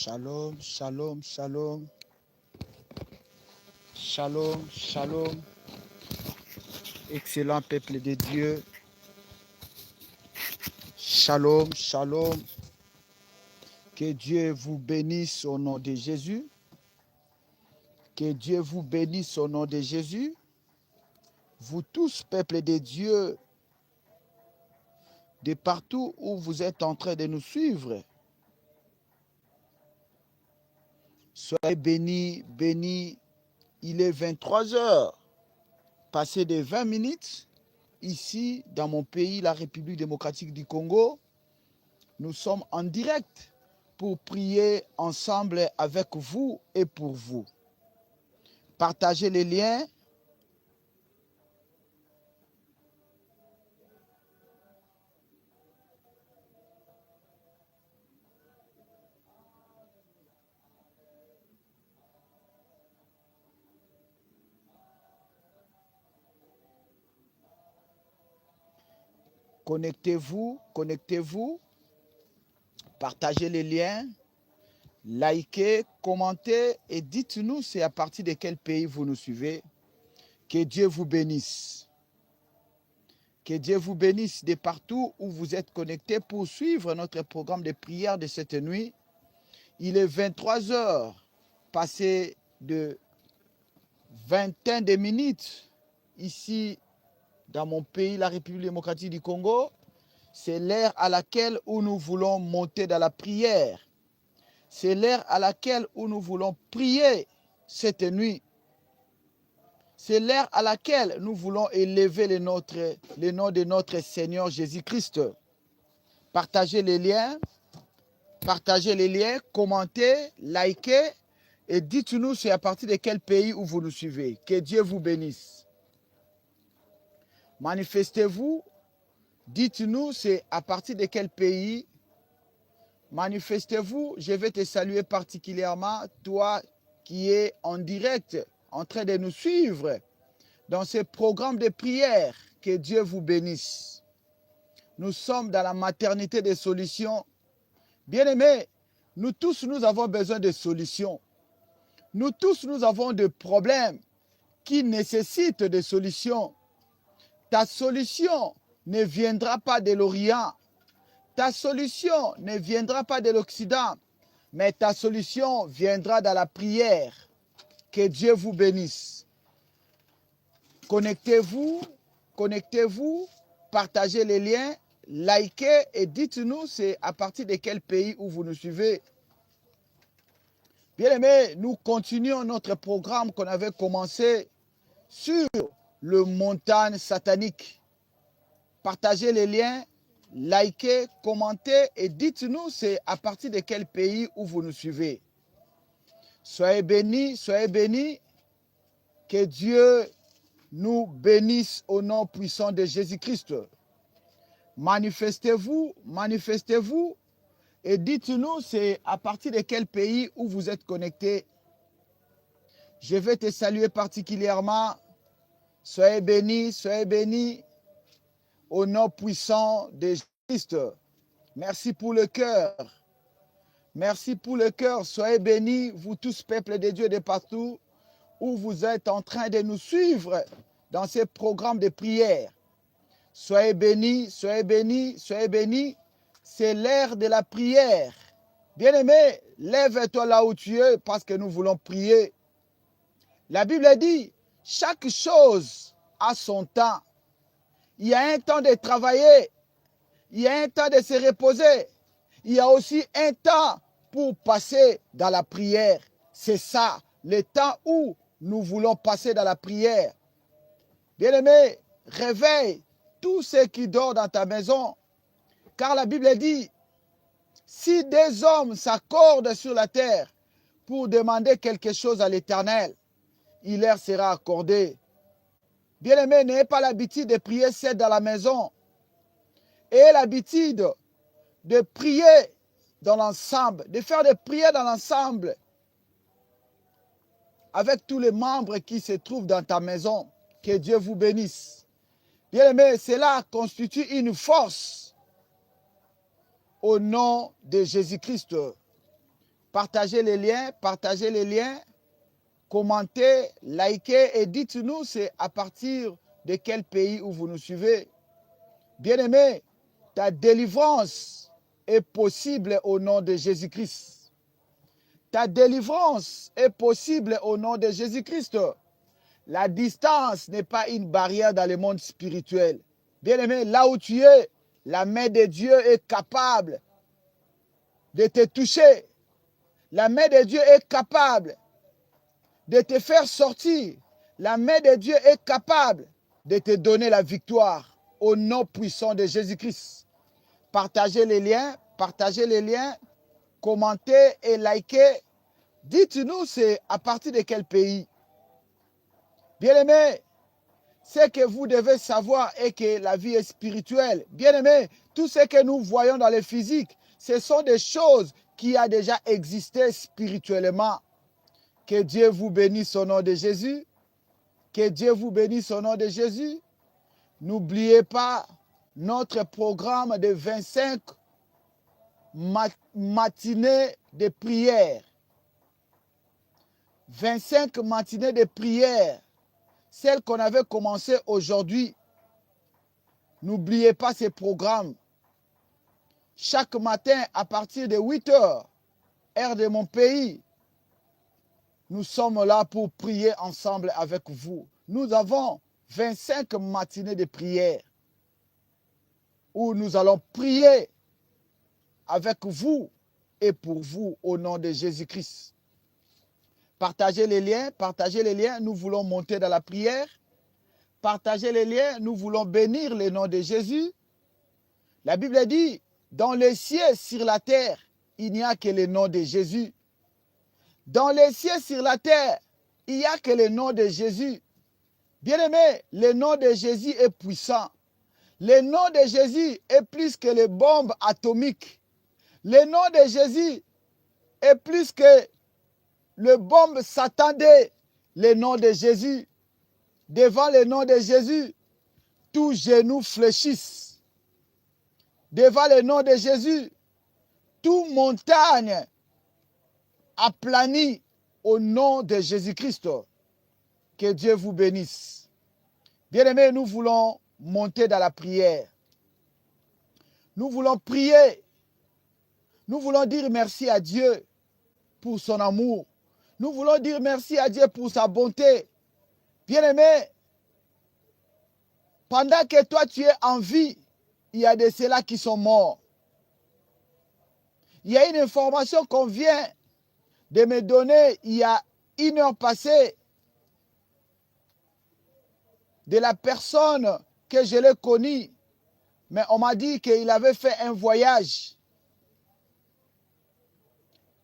Shalom, shalom, shalom. Shalom, shalom. Excellent peuple de Dieu. Shalom, shalom. Que Dieu vous bénisse au nom de Jésus. Que Dieu vous bénisse au nom de Jésus. Vous tous, peuple de Dieu, de partout où vous êtes en train de nous suivre, soyez bénis, bénis. Il est 23 heures, passé de 20 minutes, ici dans mon pays, la République démocratique du Congo. Nous sommes en direct pour prier ensemble avec vous et pour vous. Partagez les liens. Connectez-vous, connectez-vous. Partagez les liens. Likez, commentez et dites-nous c'est à partir de quel pays vous nous suivez. Que Dieu vous bénisse. Que Dieu vous bénisse de partout où vous êtes connectés pour suivre notre programme de prière de cette nuit. Il est 23 heures, passé de vingtaine de minutes ici dans mon pays, la République démocratique du Congo. C'est l'heure à laquelle où nous voulons monter dans la prière. C'est l'heure à laquelle où nous voulons prier cette nuit. C'est l'heure à laquelle nous voulons élever le nom de notre Seigneur Jésus-Christ. Partagez les liens, commentez, likez et dites-nous c'est à partir de quel pays où vous nous suivez. Que Dieu vous bénisse. Manifestez-vous, dites-nous c'est à partir de quel pays. Manifestez-vous, je vais te saluer particulièrement, toi qui es en direct, en train de nous suivre dans ce programme de prière. Que Dieu vous bénisse. Nous sommes dans la maternité des solutions. Bien-aimés, nous tous, nous avons besoin de solutions. Nous tous, nous avons des problèmes qui nécessitent des solutions. Ta solution ne viendra pas de l'Orient. Ta solution ne viendra pas de l'Occident. Mais ta solution viendra dans la prière. Que Dieu vous bénisse. Connectez-vous, partagez les liens, likez et dites-nous c'est à partir de quel pays où vous nous suivez. Bien aimés, nous continuons notre programme qu'on avait commencé sur le montagne satanique. Partagez les liens, likez, commentez et dites-nous c'est à partir de quel pays où vous nous suivez. Soyez bénis, que Dieu nous bénisse au nom puissant de Jésus-Christ. Manifestez-vous et dites-nous c'est à partir de quel pays où vous êtes connectés. Je vais te saluer particulièrement. Soyez bénis au nom puissant de Jésus-Christ. Merci pour le cœur. Soyez bénis, vous tous, peuple de Dieu de partout, où vous êtes en train de nous suivre dans ces programmes de prière. Soyez bénis. C'est l'heure de la prière. Bien-aimé, lève-toi là où tu es parce que nous voulons prier. La Bible dit, chaque chose a son temps. Il y a un temps de travailler. Il y a un temps de se reposer. Il y a aussi un temps pour passer dans la prière. C'est ça, le temps où nous voulons passer dans la prière. Bien-aimé, réveille tous ceux qui dorment dans ta maison. Car la Bible dit, si des hommes s'accordent sur la terre pour demander quelque chose à l'Éternel, il leur sera accordé. Bien-aimé, n'ayez pas l'habitude de prier seul dans la maison. Ayez l'habitude de prier dans l'ensemble, de faire des prières dans l'ensemble avec tous les membres qui se trouvent dans ta maison. Que Dieu vous bénisse. Bien-aimé, cela constitue une force au nom de Jésus-Christ. Partagez les liens, commentez, likez et dites-nous c'est à partir de quel pays où vous nous suivez. Bien-aimé, ta délivrance est possible au nom de Jésus-Christ. Ta délivrance est possible au nom de Jésus-Christ. La distance n'est pas une barrière dans le monde spirituel. Bien-aimé, là où tu es, la main de Dieu est capable de te toucher. La main de Dieu est capable de te faire sortir. La main de Dieu est capable de te donner la victoire au nom puissant de Jésus-Christ. Partagez les liens, commentez et likez. Dites-nous c'est à partir de quel pays. Bien-aimé, ce que vous devez savoir est que la vie est spirituelle. Bien-aimé, tout ce que nous voyons dans le physique, ce sont des choses qui ont déjà existé spirituellement. Que Dieu vous bénisse au nom de Jésus. Que Dieu vous bénisse au nom de Jésus. N'oubliez pas notre programme de 25 matinées de prière. 25 matinées de prière. Celle qu'on avait commencé aujourd'hui. N'oubliez pas ces programmes. Chaque matin, à partir de 8 heures, heure de mon pays, nous sommes là pour prier ensemble avec vous. Nous avons 25 matinées de prière où nous allons prier avec vous et pour vous au nom de Jésus-Christ. Partagez les liens, nous voulons monter dans la prière. Partagez les liens, nous voulons bénir le nom de Jésus. La Bible dit, dans les cieux, sur la terre, il n'y a que le nom de Jésus. Dans les cieux, sur la terre, il n'y a que le nom de Jésus. Bien-aimé, le nom de Jésus est puissant. Le nom de Jésus est plus que les bombes atomiques. Le nom de Jésus est plus que les bombes s'attendaient. Le nom de Jésus, devant le nom de Jésus, tous genoux fléchissent. Devant le nom de Jésus, toute montagne aplanit au nom de Jésus-Christ. Que Dieu vous bénisse. Bien-aimés, nous voulons monter dans la prière. Nous voulons prier. Nous voulons dire merci à Dieu pour son amour. Nous voulons dire merci à Dieu pour sa bonté. Bien-aimés, pendant que toi tu es en vie, il y a de ceux-là qui sont morts. Il y a une information qu'on vient de me donner il y a 1 heure passée de la personne que je l'ai connue. Mais on m'a dit qu'il avait fait un voyage.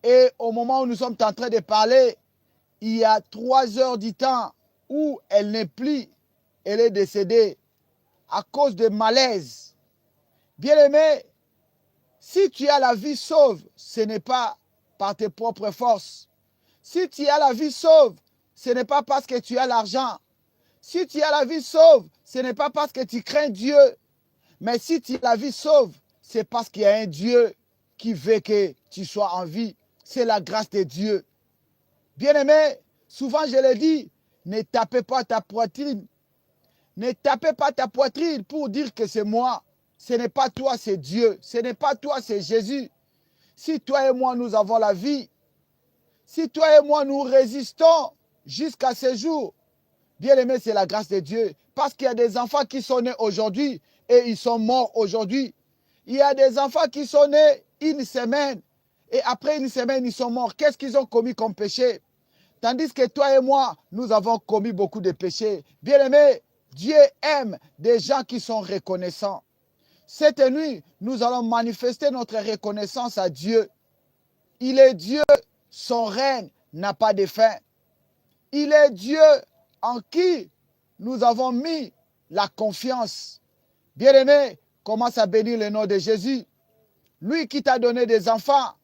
Et au moment où nous sommes en train de parler, il y a 3 heures du temps où elle n'est plus. Elle est décédée à cause de malaise. Bien-aimé, si tu as la vie sauve, ce n'est pas par tes propres forces. Si tu as la vie sauve, ce n'est pas parce que tu as l'argent. Si tu as la vie sauve, ce n'est pas parce que tu crains Dieu. Mais si tu as la vie sauve, c'est parce qu'il y a un Dieu qui veut que tu sois en vie. C'est la grâce de Dieu. Bien-aimé, souvent je le dis, ne tapez pas ta poitrine. Ne tapez pas ta poitrine pour dire que c'est moi. Ce n'est pas toi, c'est Dieu. Ce n'est pas toi, c'est Jésus. Si toi et moi, nous avons la vie, si toi et moi, nous résistons jusqu'à ce jour, bien-aimé, c'est la grâce de Dieu. Parce qu'il y a des enfants qui sont nés aujourd'hui et ils sont morts aujourd'hui. Il y a des enfants qui sont nés 1 semaine et après 1 semaine, ils sont morts. Qu'est-ce qu'ils ont commis comme péché? Tandis que toi et moi, nous avons commis beaucoup de péchés. Bien-aimé, Dieu aime des gens qui sont reconnaissants. Cette nuit, nous allons manifester notre reconnaissance à Dieu. Il est Dieu, son règne n'a pas de fin. Il est Dieu en qui nous avons mis la confiance. Bien-aimé, commence à bénir le nom de Jésus. Lui qui t'a donné des enfants,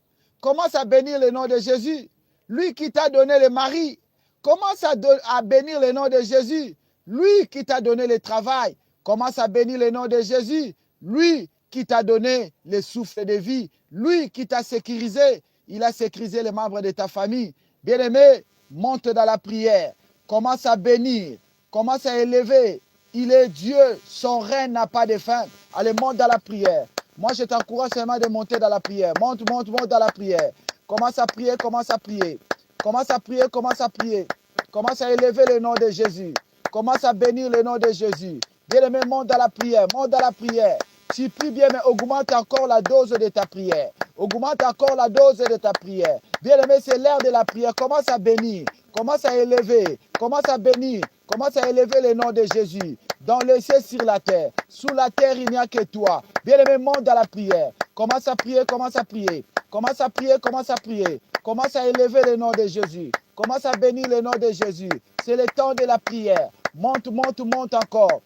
commence à bénir le nom de Jésus. Lui qui t'a donné le mari, commence à bénir le nom de Jésus. Lui qui t'a donné le travail, commence à bénir le nom de Jésus. Lui qui t'a donné le souffle de vie, lui qui t'a sécurisé. il a sécurisé les membres de ta famille. Bien-aimé, monte dans la prière. Commence à bénir. Commence à élever. Il est Dieu. Son règne n'a pas de fin. Allez, monte dans la prière. Moi, je t'encourage seulement de monter dans la prière. Monte dans la prière. Commence à prier, commence à prier. Commence à prier, commence à prier. Commence à élever le nom de Jésus. Commence à bénir le nom de Jésus. Bien-aimé, monte dans la prière. Monte dans la prière. Tu pries bien, mais augmente encore la dose de ta prière. Augmente encore la dose de ta prière. Bien-aimé, c'est l'heure de la prière. Commence à bénir. Commence à élever. Commence à bénir. Commence à élever le nom de Jésus. Dans le ciel, sur la terre. Sous la terre, il n'y a que toi. Bien-aimé, monte dans la prière. Commence à prier, commence à prier. Commence à prier, commence à prier. Commence à élever le nom de Jésus. Commence à bénir le nom de Jésus. C'est le temps de la prière. Monte, monte, monte encore.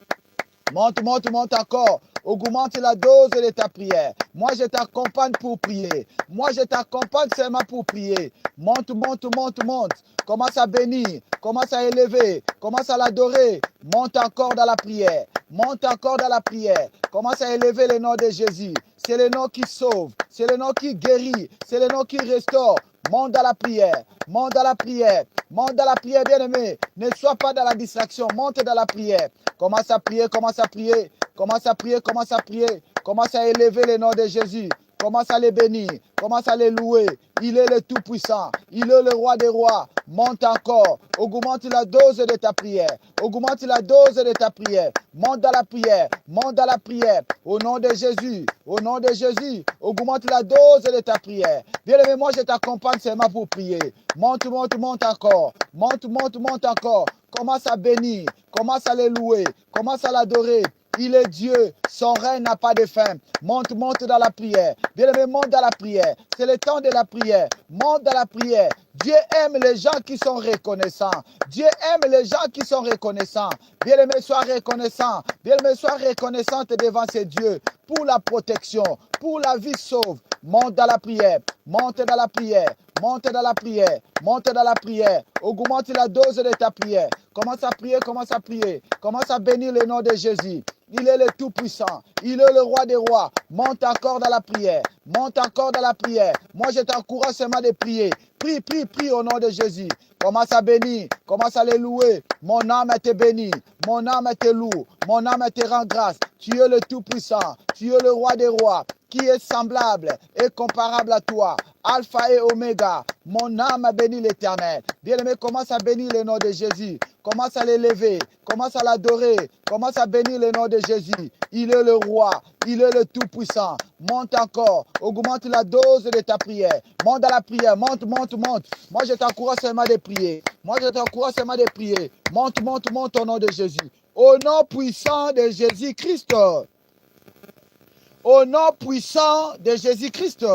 Monte, monte, monte encore. Augmente la dose de ta prière. Moi, je t'accompagne pour prier. Moi, je t'accompagne seulement pour prier. Monte, monte, monte, monte. Commence à bénir. Commence à élever. Commence à l'adorer. Monte encore dans la prière. Monte encore dans la prière. Commence à élever le nom de Jésus. C'est le nom qui sauve. C'est le nom qui guérit. C'est le nom qui restaure. Monte dans la prière. Monte dans la prière. Monte dans la prière, bien-aimé. Ne sois pas dans la distraction. Monte dans la prière. Commence à prier, commence à prier. Commence à prier, commence à prier. Commence à élever le nom de Jésus. Commence à les bénir. Commence à les louer. Il est le Tout-Puissant. Il est le Roi des Rois. Monte encore. Augmente la dose de ta prière. Augmente la dose de ta prière. Monte dans la prière. Monte dans la prière. Au nom de Jésus. Au nom de Jésus. Augmente la dose de ta prière. Bien-aimé, moi je t'accompagne seulement pour prier. Monte, monte, monte encore. Monte, monte, monte encore. Commence à bénir. Commence à les louer. Commence à l'adorer. Il est Dieu, son règne n'a pas de fin. Monte, monte dans la prière. Bien-aimé, monte dans la prière. C'est le temps de la prière. Monte dans la prière. Dieu aime les gens qui sont reconnaissants. Dieu aime les gens qui sont reconnaissants. Bien-aimé, sois reconnaissant. Bien-aimé, sois reconnaissante devant ces dieux pour la protection, pour la vie sauve. Monte dans la prière. Monte dans la prière. Monte dans la prière. Monte dans la prière. Augmente la dose de ta prière. Commence à prier, commence à prier. Commence à bénir le nom de Jésus. Il est le Tout-Puissant. Il est le Roi des Rois. Monte encore dans la prière. Monte encore dans la prière. Moi, je t'encourage seulement de prier. Prie, prie, prie au nom de Jésus. Commence à bénir. Commence à les louer. Mon âme te bénit. Mon âme te loue. Mon âme te rend grâce. Tu es le Tout-Puissant. Tu es le Roi des Rois. Qui est semblable et comparable à toi. Alpha et Oméga. Mon âme bénit l'Éternel. Bien-aimé, commence à bénir le nom de Jésus. Commence à l'élever. Commence à l'adorer. Commence à bénir le nom de Jésus. Il est le roi. Il est le Tout-Puissant. Monte encore. Augmente la dose de ta prière. Monte dans la prière. Monte, monte, monte. Moi, je t'encourage seulement de prier. Moi, je t'encourage seulement de prier. Monte, monte, monte au nom de Jésus. Au nom puissant de Jésus-Christ. Au nom puissant de Jésus-Christ.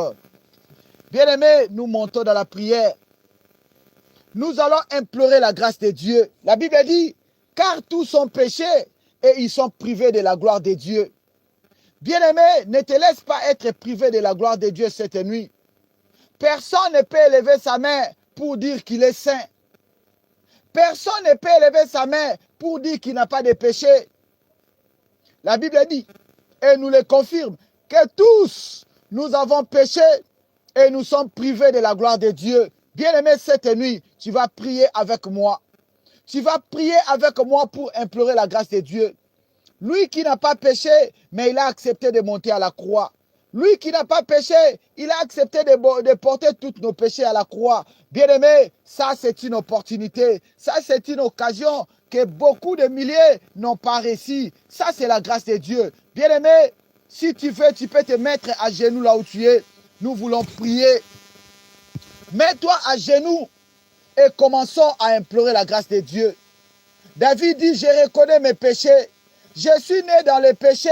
Bien-aimés, nous montons dans la prière. Nous allons implorer la grâce de Dieu. La Bible dit, car tous sont péchés et ils sont privés de la gloire de Dieu. Bien-aimé, ne te laisse pas être privé de la gloire de Dieu cette nuit. Personne ne peut élever sa main pour dire qu'il est saint. Personne ne peut élever sa main pour dire qu'il n'a pas de péché. La Bible dit, et nous le confirme, que tous nous avons péché et nous sommes privés de la gloire de Dieu. Bien-aimé, cette nuit, tu vas prier avec moi. Tu vas prier avec moi pour implorer la grâce de Dieu. Lui qui n'a pas péché, mais il a accepté de monter à la croix. Lui qui n'a pas péché, il a accepté de porter tous nos péchés à la croix. Bien-aimé, ça c'est une opportunité. Ça c'est une occasion que beaucoup de milliers n'ont pas réussi. Ça c'est la grâce de Dieu. Bien-aimé, si tu veux, tu peux te mettre à genoux là où tu es. Nous voulons prier. Mets-toi à genoux et commençons à implorer la grâce de Dieu. David dit, je reconnais mes péchés. Je suis né dans les péchés.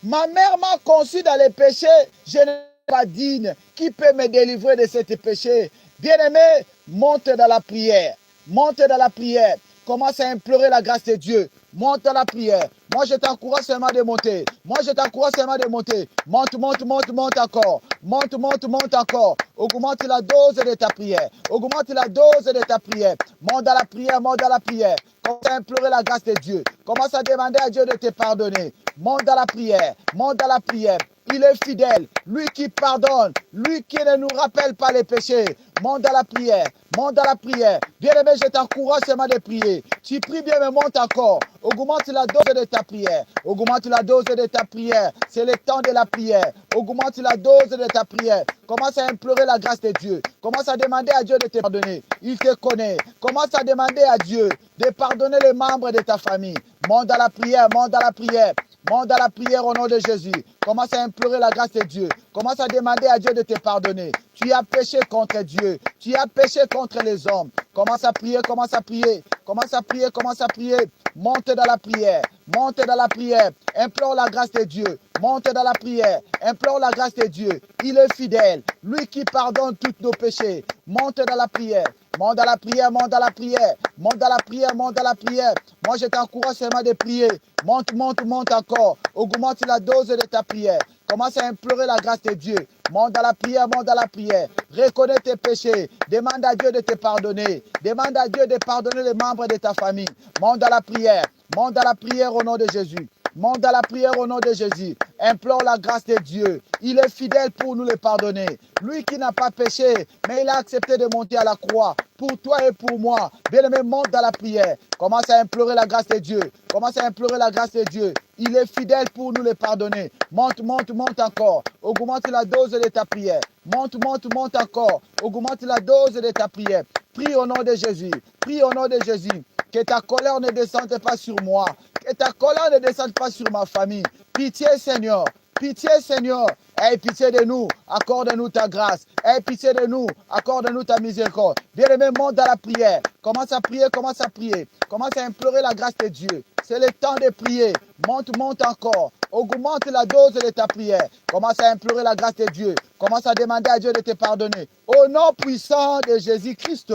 Ma mère m'a conçu dans les péchés. Je n'ai pas digne. Qui peut me délivrer de ces péchés? Bien-aimé, monte dans la prière. Monte dans la prière. Commence à implorer la grâce de Dieu. Monte dans la prière. Moi, je t'encourage seulement de monter. Moi, je t'encourage seulement de monter. Monte, monte, monte, monte encore. Monte, monte, monte encore. Augmente la dose de ta prière. Augmente la dose de ta prière. Monte dans la prière, monte dans la prière. Commence à implorer la grâce de Dieu. Commence à demander à Dieu de te pardonner. Monte dans la prière. Monte dans la prière. il est fidèle. Lui qui pardonne, lui qui ne nous rappelle pas les péchés. Monte dans la prière, monte dans la prière. Bien-aimé, je t'encourage seulement de prier. Tu pries bien, mais monte encore. Augmente la dose de ta prière. Augmente la dose de ta prière. C'est le temps de la prière. Augmente la dose de ta prière. Commence à implorer la grâce de Dieu. Commence à demander à Dieu de te pardonner. Il te connaît. Commence à demander à Dieu de pardonner les membres de ta famille. Monte dans la prière, monte dans la prière. Monte dans la prière au nom de Jésus. Commence à implorer la grâce de Dieu. Commence à demander à Dieu de te pardonner. Tu as péché contre Dieu. Tu as péché contre les hommes. Commence à prier, commence à prier. Commence à prier, commence à prier. Monte dans la prière. Monte dans la prière. Implore la grâce de Dieu. Monte dans la prière. Implore la grâce de Dieu. Il est fidèle. Lui qui pardonne tous nos péchés. Monte dans la prière. Monte dans la prière, monte dans la prière. Monte dans la prière, monte dans la prière. Moi, je t'encourage seulement de prier. Monte, monte, monte encore. Augmente la dose de ta prière. Commence à implorer la grâce de Dieu. Monte dans la prière, monte dans la prière. Reconnais tes péchés. Demande à Dieu de te pardonner. Demande à Dieu de pardonner les membres de ta famille. Monte dans la prière. Monte dans la prière au nom de Jésus. Monte dans la prière au nom de Jésus. Implore la grâce de Dieu. Il est fidèle pour nous le pardonner. Lui qui n'a pas péché, mais il a accepté de monter à la croix pour toi et pour moi. Bien-aimé, monte dans la prière. Commence à implorer la grâce de Dieu. Commence à implorer la grâce de Dieu. Il est fidèle pour nous le pardonner. Monte, monte, monte encore. Augmente la dose de ta prière. Monte, monte, monte encore. Augmente la dose de ta prière. Prie au nom de Jésus. Prie au nom de Jésus. Que ta colère ne descende pas sur moi. Que ta colère ne descende pas sur ma famille. Pitié, Seigneur. Pitié, Seigneur. Aie pitié de nous. Accorde-nous ta grâce. Aie pitié de nous. Accorde-nous ta miséricorde. Bien-aimé, monte dans la prière. Commence à prier, commence à prier. Commence à implorer la grâce de Dieu. C'est le temps de prier. Monte, monte encore. Augmente la dose de ta prière. Commence à implorer la grâce de Dieu. Commence à demander à Dieu de te pardonner. Au nom puissant de Jésus-Christ.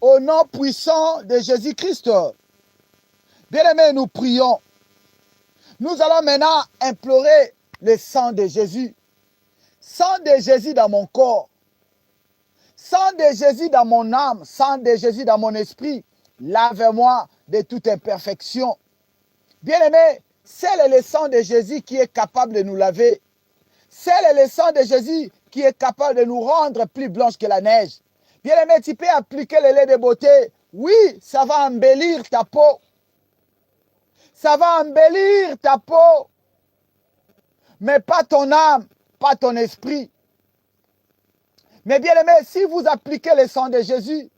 Au nom puissant de Jésus-Christ. Bien-aimés, nous prions. Nous allons maintenant implorer le sang de Jésus. Sang de Jésus dans mon corps. Sang de Jésus dans mon âme. Sang de Jésus dans mon esprit. Lave-moi de toute imperfection. Bien-aimés, c'est le sang de Jésus qui est capable de nous laver. C'est le sang de Jésus qui est capable de nous rendre plus blanches que la neige. Bien-aimé, tu peux appliquer le lait de beauté. Oui, ça va embellir ta peau. Ça va embellir ta peau. Mais pas ton âme, pas ton esprit. Mais bien-aimé, si vous appliquez le sang de Jésus,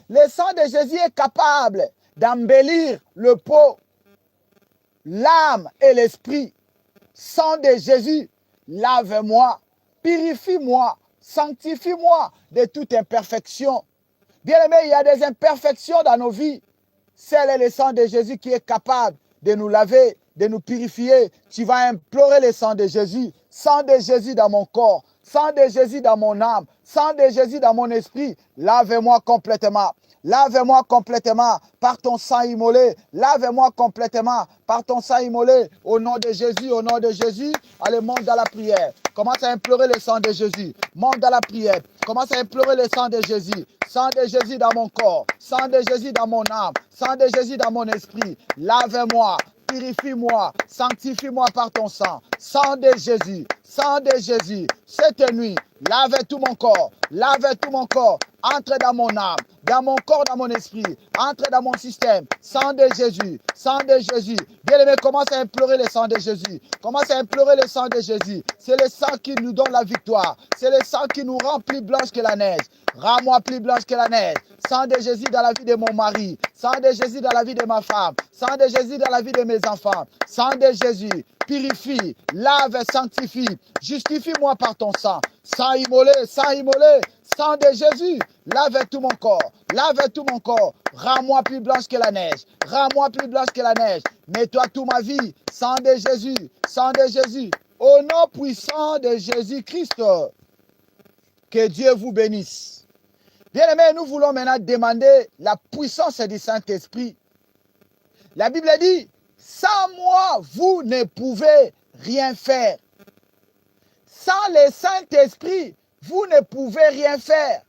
le sang de Jésus est capable d'embellir le peau, l'âme et l'esprit. Sang de Jésus, lave-moi, purifie-moi, sanctifie-moi de toute imperfection. Bien-aimé, il y a des imperfections dans nos vies. C'est le sang de Jésus qui est capable de nous laver, de nous purifier. Tu vas implorer le sang de Jésus. Sang de Jésus dans mon corps. Sang de Jésus dans mon âme. Sang de Jésus dans mon esprit. Lave-moi complètement. Lave-moi complètement par ton sang immolé. Lave-moi complètement par ton sang immolé. Au nom de Jésus, au nom de Jésus. Allez, monte dans la prière. Commence à implorer le sang de Jésus. Monte dans la prière. Commence à implorer le sang de Jésus. Sang de Jésus dans mon corps. Sang de Jésus dans mon âme. Sang de Jésus dans mon esprit. Lave-moi. Purifie-moi, sanctifie-moi par ton sang. Sang de Jésus, sang de Jésus. Cette nuit, lave tout mon corps, lave tout mon corps. Entre dans mon âme, dans mon corps, dans mon esprit. Entre dans mon système. Sang de Jésus, sang de Jésus. Bien-aimé, commence à implorer le sang de Jésus. Commence à implorer le sang de Jésus. C'est le sang qui nous donne la victoire. C'est le sang qui nous rend plus blanche que la neige. Rends-moi plus blanche que la neige. Sang de Jésus dans la vie de mon mari. Sang de Jésus dans la vie de ma femme. Sang de Jésus dans la vie de mes enfants. Sang de Jésus, purifie, lave, sanctifie. Justifie-moi par ton sang. Sang immolé, sang de Jésus. Lave tout mon corps, lave tout mon corps. Rends-moi plus blanche que la neige. Rends-moi plus blanche que la neige. Mets-toi toute ma vie. Sang de Jésus, sang de Jésus. Au nom puissant de Jésus-Christ. Que Dieu vous bénisse. Bien-aimés, nous voulons maintenant demander la puissance du Saint-Esprit. La Bible dit, sans moi, vous ne pouvez rien faire. Sans le Saint-Esprit, vous ne pouvez rien faire.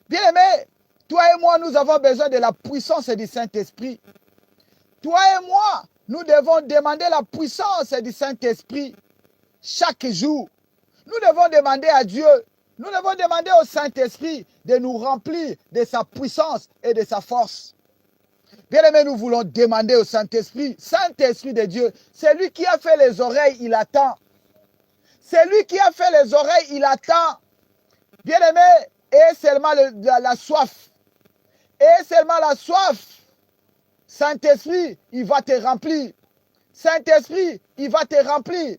Bien-aimés, toi et moi, nous avons besoin de la puissance du Saint-Esprit. Toi et moi, nous devons demander la puissance du Saint-Esprit. chaque jour. Nous devons demander à Dieu, nous devons demander au Saint-Esprit de nous remplir de sa puissance et de sa force. Bien-aimés, nous voulons demander au Saint-Esprit, Saint-Esprit de Dieu, c'est lui qui a fait les oreilles, il attend. C'est lui qui a fait les oreilles, il attend. Bien-aimé, et seulement la soif. Et seulement la soif. Saint-Esprit, il va te remplir. Saint-Esprit, il va te remplir.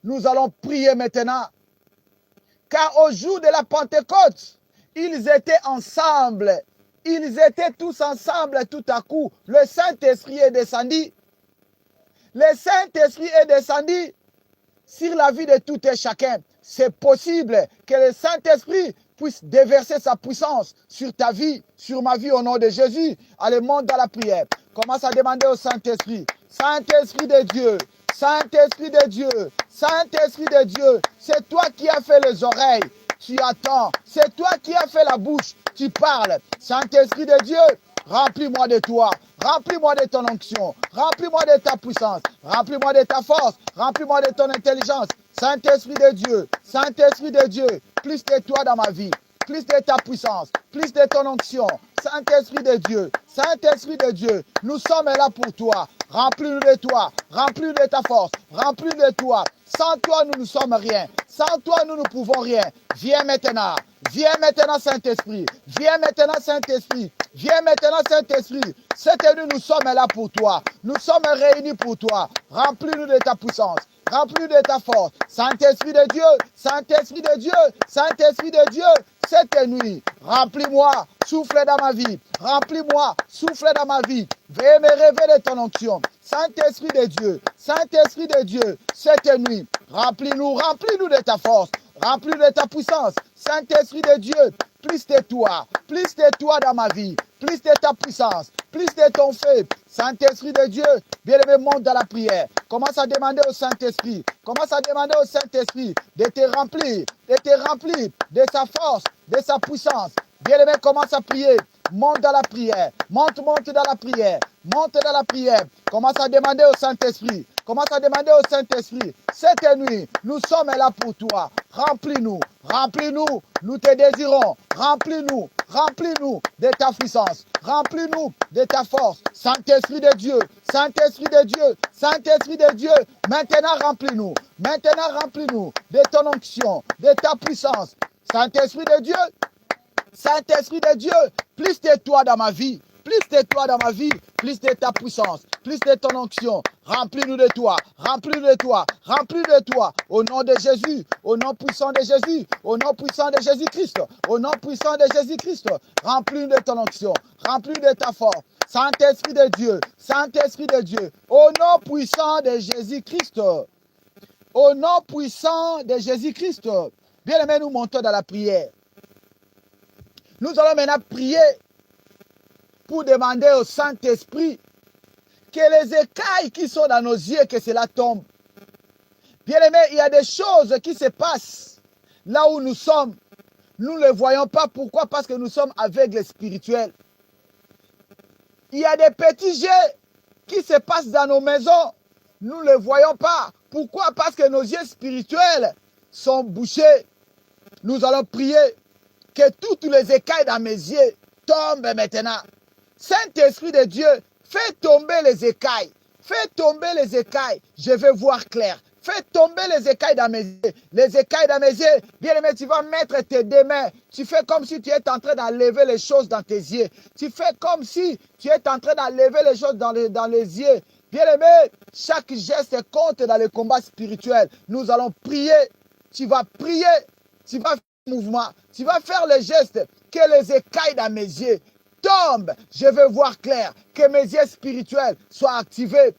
Nous allons prier maintenant. Car au jour de la Pentecôte, ils étaient ensemble. Ils étaient tous ensemble tout à coup. Le Saint-Esprit est descendu. Le Saint-Esprit est descendu sur la vie de tout et chacun. C'est possible que le Saint-Esprit puisse déverser sa puissance sur ta vie, sur ma vie au nom de Jésus. Allez, monte dans la prière. Commence à demander au Saint-Esprit. Saint-Esprit de Dieu, Saint-Esprit de Dieu, Saint-Esprit de Dieu, c'est toi qui as fait les oreilles, tu attends. C'est toi qui as fait la bouche, tu parles. Saint-Esprit de Dieu, remplis-moi de toi. Remplis-moi de ton onction. Remplis-moi de ta puissance. Remplis-moi de ta force. Remplis-moi de ton intelligence. Saint-Esprit de Dieu. Saint-Esprit de Dieu. Plus de toi dans ma vie. Plus de ta puissance. Plus de ton onction. Saint-Esprit de Dieu. Saint-Esprit de Dieu. Nous sommes là pour toi. Remplis-nous de toi. Remplis-nous de ta force. Remplis-nous de toi. Sans toi, nous ne sommes rien. Sans toi, nous ne pouvons rien. Viens maintenant. Viens maintenant, Saint-Esprit. Viens maintenant, Saint-Esprit. Viens maintenant, Saint-Esprit. Cette nuit, nous sommes là pour toi. Nous sommes réunis pour toi. Remplis-nous de ta puissance. Remplis-nous de ta force. Saint-Esprit de Dieu. Saint-Esprit de Dieu. Saint-Esprit de Dieu. Cette nuit, remplis-moi. Souffle dans ma vie. Remplis-moi. Souffle dans ma vie. Veuillez me rêver de ton onction. Saint-Esprit de Dieu. Saint-Esprit de Dieu. Cette nuit, remplis-nous. Remplis-nous de ta force. Remplis-nous de ta puissance. Saint-Esprit de Dieu, plus de toi dans ma vie, plus de ta puissance, plus de ton feu. Saint-Esprit de Dieu, bien-aimé, monte dans la prière. Commence à demander au Saint-Esprit, commence à demander au Saint-Esprit de te remplir de sa force, de sa puissance. Bien-aimé, commence à prier. Monte dans la prière. Monte dans la prière. Monte dans la prière. Commence à demander au Saint-Esprit. Commence à demander au Saint-Esprit. Cette nuit, nous sommes là pour toi. Remplis-nous. Remplis-nous. Nous te désirons. Remplis-nous. Remplis-nous de ta puissance. Remplis-nous de ta force. Saint-Esprit de Dieu. Saint-Esprit de Dieu. Saint-Esprit de Dieu. Maintenant, remplis-nous. Maintenant, remplis-nous de ton onction, de ta puissance. Saint-Esprit de Dieu. Saint-Esprit de Dieu, plus de toi dans ma vie, plus de toi dans ma vie, plus de ta puissance, plus de ton onction. Remplis-nous de toi, remplis-nous de toi, remplis-nous de toi. Au nom de Jésus, au nom puissant de Jésus, au nom puissant de Jésus-Christ, au nom puissant de Jésus-Christ. Remplis-nous de ton onction, remplis-nous de ta force. Saint-Esprit de Dieu, Saint-Esprit de Dieu, au nom puissant de Jésus-Christ. Au nom puissant de Jésus-Christ. Bien-aimés, nous montons dans la prière. Nous allons maintenant prier pour demander au Saint-Esprit que les écailles qui sont dans nos yeux, que cela tombe. Bien-aimés, il y a des choses qui se passent là où nous sommes. Nous ne les voyons pas. Pourquoi? Parce que nous sommes aveugles spirituels. Il y a des petits jets qui se passent dans nos maisons. Nous ne les voyons pas. Pourquoi? Parce que nos yeux spirituels sont bouchés. Nous allons prier que toutes les écailles dans mes yeux tombent maintenant. Saint-Esprit de Dieu, fais tomber les écailles. Fais tomber les écailles. Je vais voir clair. Fais tomber les écailles dans mes yeux. Les écailles dans mes yeux. Bien aimé, tu vas mettre tes deux mains. Tu fais comme si tu es en train d'enlever les choses dans tes yeux. Tu fais comme si tu es en train d'enlever les choses dans les yeux. Bien aimé, chaque geste compte dans le combat spirituel. Nous allons prier. Tu vas prier. Tu vas mouvement, tu vas faire le geste, que les écailles dans mes yeux tombent, je veux voir clair, que mes yeux spirituels soient activés,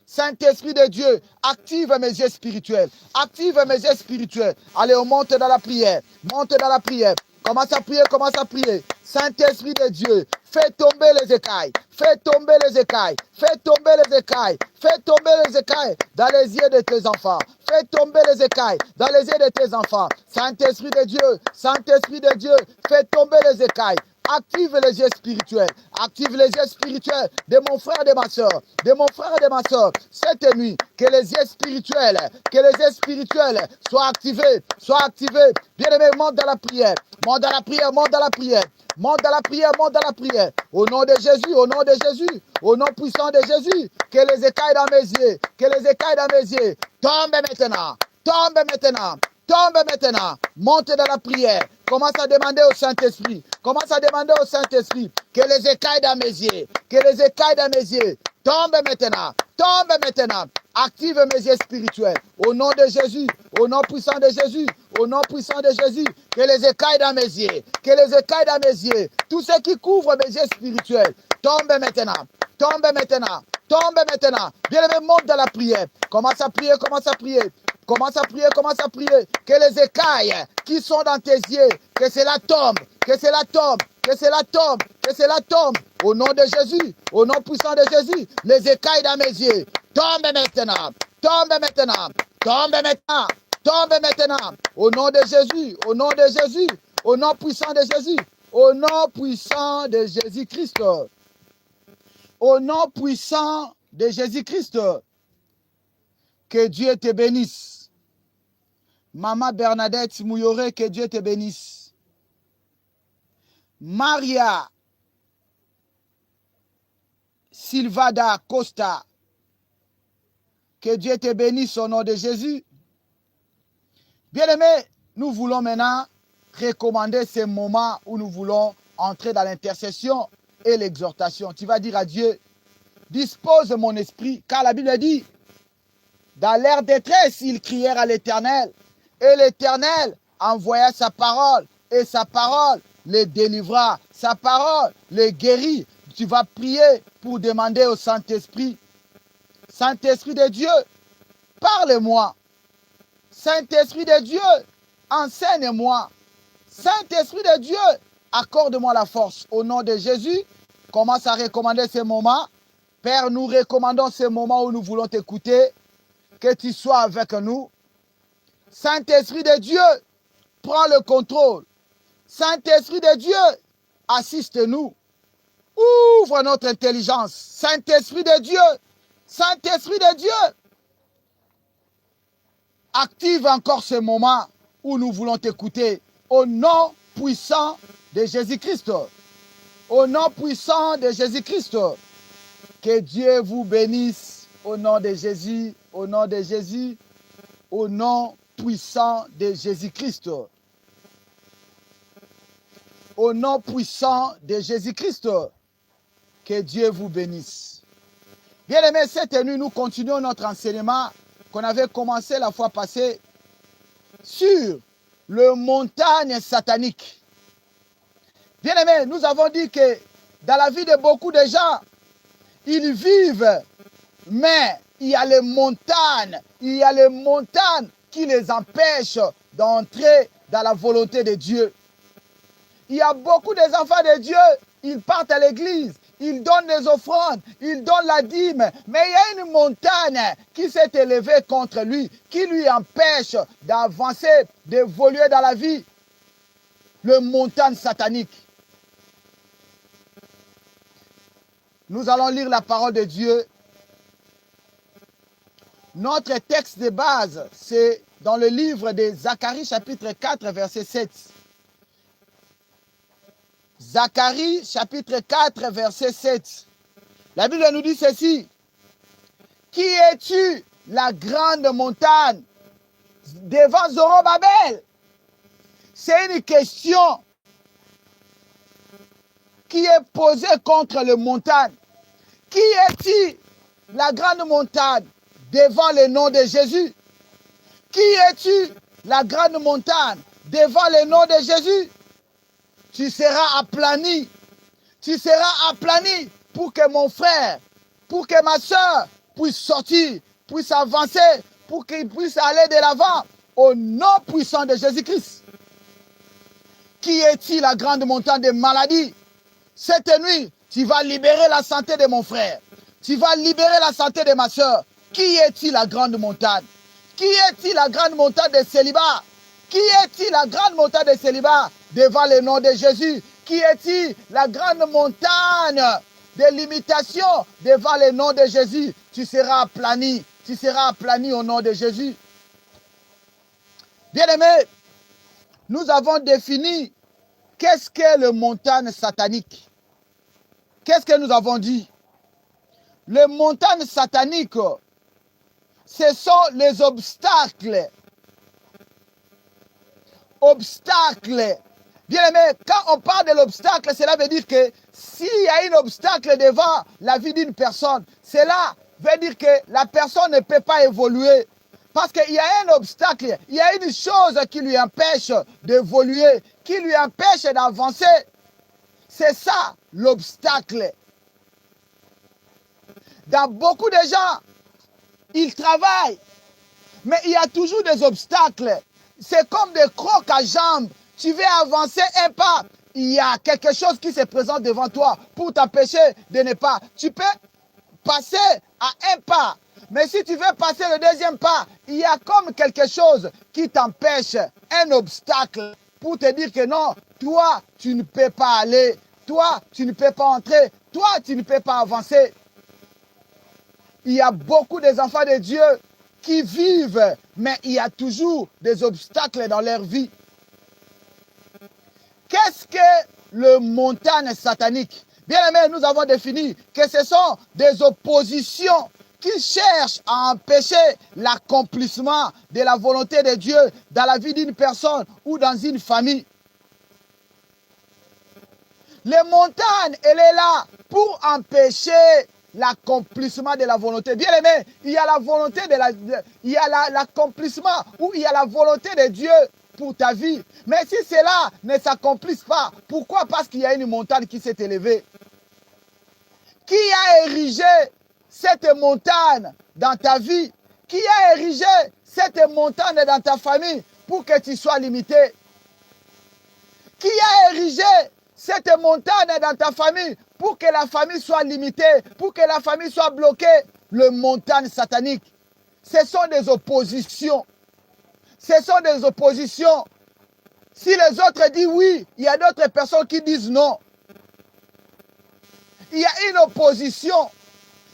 Saint-Esprit de Dieu, active mes yeux spirituels, active mes yeux spirituels. Allez, on monte dans la prière, commence à prier, Saint-Esprit de Dieu, fais tomber les écailles, fais tomber les écailles dans les yeux de tes enfants, fais tomber les écailles dans les yeux de tes enfants. Saint-Esprit de Dieu, fais tomber les écailles. Active les yeux spirituels. Active les yeux spirituels de mon frère et de ma soeur. De mon frère et de ma soeur. Cette nuit, que les yeux spirituels soient activés. Soient activés. Bien-aimé, monte dans la prière. Monte dans la prière, monte dans la prière. Monte dans la prière, monte dans la prière. Au nom de Jésus, au nom de Jésus, au nom puissant de Jésus, que les écailles dans mes yeux, que les écailles dans mes yeux tombent maintenant, tombent maintenant, tombent maintenant. Monte dans la prière. Commence à demander au Saint-Esprit. Commence à demander au Saint-Esprit que les écailles dans mes yeux, que les écailles dans mes yeux tombent maintenant, tombent maintenant. Active mes yeux spirituels. Au nom de Jésus, au nom puissant de Jésus, au nom puissant de Jésus, que les écailles dans mes yeux, que les écailles dans mes yeux, tout ce qui couvre mes yeux spirituels, tombe maintenant, tombe maintenant, tombe maintenant. Bien-aimé, monte dans la prière. Commence à prier, commence à prier. Commence à prier, commence à prier. Que les écailles qui sont dans tes yeux, que cela tombe, que cela tombe, que cela tombe, que cela tombe. Au nom de Jésus, au nom puissant de Jésus, les écailles dans mes yeux, tombent maintenant, tombent maintenant, tombent maintenant, tombent maintenant. Au nom de Jésus, au nom de Jésus, au nom puissant de Jésus, au nom puissant de Jésus-Christ. Au nom puissant de Jésus-Christ. Que Dieu te bénisse. Maman Bernadette Mouyore, que Dieu te bénisse. Maria Silvada Costa, que Dieu te bénisse au nom de Jésus. Bien-aimés, nous voulons maintenant recommander ces moments où nous voulons entrer dans l'intercession et l'exhortation. Tu vas dire à Dieu, dispose mon esprit, car la Bible dit, dans leur détresse, ils crièrent à l'Éternel, et l'Éternel envoya sa parole, et sa parole les délivra, sa parole les guérit. Tu vas prier pour demander au Saint-Esprit, Saint-Esprit de Dieu, parle-moi. Saint-Esprit de Dieu, enseigne-moi. Saint-Esprit de Dieu, accorde-moi la force. Au nom de Jésus, commence à recommander ces moments. Père, nous recommandons ces moments où nous voulons t'écouter. Que tu sois avec nous. Saint-Esprit de Dieu, prends le contrôle. Saint-Esprit de Dieu, assiste-nous. Ouvre notre intelligence. Saint-Esprit de Dieu, Saint-Esprit de Dieu, active encore ce moment où nous voulons t'écouter. Au nom puissant de Jésus-Christ. Au nom puissant de Jésus-Christ. Que Dieu vous bénisse au nom de Jésus, au nom de Jésus, au nom puissant de Jésus-Christ. Au nom puissant de Jésus-Christ. Que Dieu vous bénisse. Bien-aimés, cette nuit, nous continuons notre enseignement qu'on avait commencé la fois passée sur le montagne satanique. Bien-aimés, nous avons dit que dans la vie de beaucoup de gens, ils vivent, mais il y a les montagnes qui les empêchent d'entrer dans la volonté de Dieu. Il y a beaucoup des enfants de Dieu, ils partent à l'église, ils donnent des offrandes, ils donnent la dîme, mais il y a une montagne qui s'est élevée contre lui, qui lui empêche d'avancer, d'évoluer dans la vie. Le montagne satanique. Nous allons lire la parole de Dieu. Notre texte de base, c'est dans le livre de Zacharie, chapitre 4, verset 7. Zacharie, chapitre 4, verset 7. La Bible nous dit ceci. Qui es-tu, la grande montagne devant Zorobabel? C'est une question qui est posée contre le montagne. Qui est-il, la grande montagne devant le nom de Jésus? Qui es-tu, la grande montagne devant le nom de Jésus? Tu seras aplani. Tu seras aplani pour que mon frère, pour que ma soeur puisse sortir, puisse avancer, pour qu'il puisse aller de l'avant au nom puissant de Jésus-Christ. Qui est-il, la grande montagne de maladie? Cette nuit, tu vas libérer la santé de mon frère. Tu vas libérer la santé de ma soeur. Qui est-il, la grande montagne? Qui est-il, la grande montagne de célibat? Qui est-il, la grande montagne de célibat devant le nom de Jésus? qui est la grande montagne de limitation devant le nom de Jésus. Tu seras aplani. Tu seras aplani au nom de Jésus. Bien-aimés, nous avons défini qu'est-ce qu'est le montagne satanique. Qu'est-ce que nous avons dit? Les montagnes sataniques, ce sont les obstacles. Obstacles. Bien aimé, quand on parle de l'obstacle, cela veut dire que s'il y a un obstacle devant la vie d'une personne, cela veut dire que la personne ne peut pas évoluer. Parce qu'il y a un obstacle, il y a une chose qui lui empêche d'évoluer, qui lui empêche d'avancer. C'est ça l'obstacle. Dans beaucoup de gens, ils travaillent, mais il y a toujours des obstacles. C'est comme des crocs à jambes. Tu veux avancer un pas, il y a quelque chose qui se présente devant toi pour t'empêcher de ne pas. Tu peux passer à un pas, mais si tu veux passer le deuxième pas, il y a comme quelque chose qui t'empêche, un obstacle pour te dire que non, toi, tu ne peux pas aller, toi, tu ne peux pas entrer, toi, tu ne peux pas avancer. Il y a beaucoup des enfants de Dieu qui vivent, mais il y a toujours des obstacles dans leur vie. Qu'est-ce que le montagne satanique? Bien aimé, nous avons défini que ce sont des oppositions qui cherchent à empêcher l'accomplissement de la volonté de Dieu dans la vie d'une personne ou dans une famille. Les montagnes, elle est là pour empêcher l'accomplissement de la volonté. Bien aimé, il y a la volonté il y a l'accomplissement ou il y a la volonté de Dieu pour ta vie. Mais si cela ne s'accomplisse pas, pourquoi? Parce qu'il y a une montagne qui s'est élevée. Qui a érigé cette montagne dans ta vie? Qui a érigé cette montagne dans ta famille pour que tu sois limité? Qui a érigé cette montagne dans ta famille pour que la famille soit limitée, pour que la famille soit bloquée? Le montagne satanique. Ce sont des oppositions. Ce sont des oppositions. Si les autres disent oui, il y a d'autres personnes qui disent non. Il y a une opposition.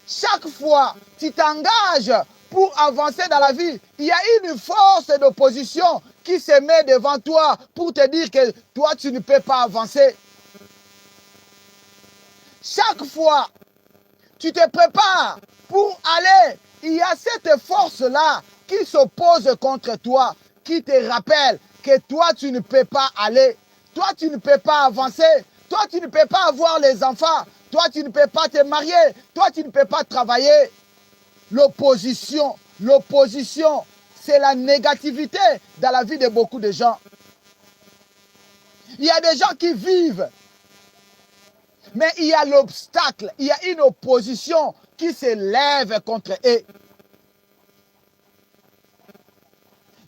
Chaque fois que tu t'engages pour avancer dans la vie, il y a une force d'opposition qui se met devant toi pour te dire que toi, tu ne peux pas avancer. Chaque fois que tu te prépares pour aller, il y a cette force-là qui s'oppose contre toi, qui te rappelle que toi, tu ne peux pas aller. Toi, tu ne peux pas avancer. Toi, tu ne peux pas avoir les enfants. Toi, tu ne peux pas te marier. Toi, tu ne peux pas travailler. L'opposition, c'est la négativité dans la vie de beaucoup de gens. Il y a des gens qui vivent, mais il y a l'obstacle, il y a une opposition qui se lève contre eux.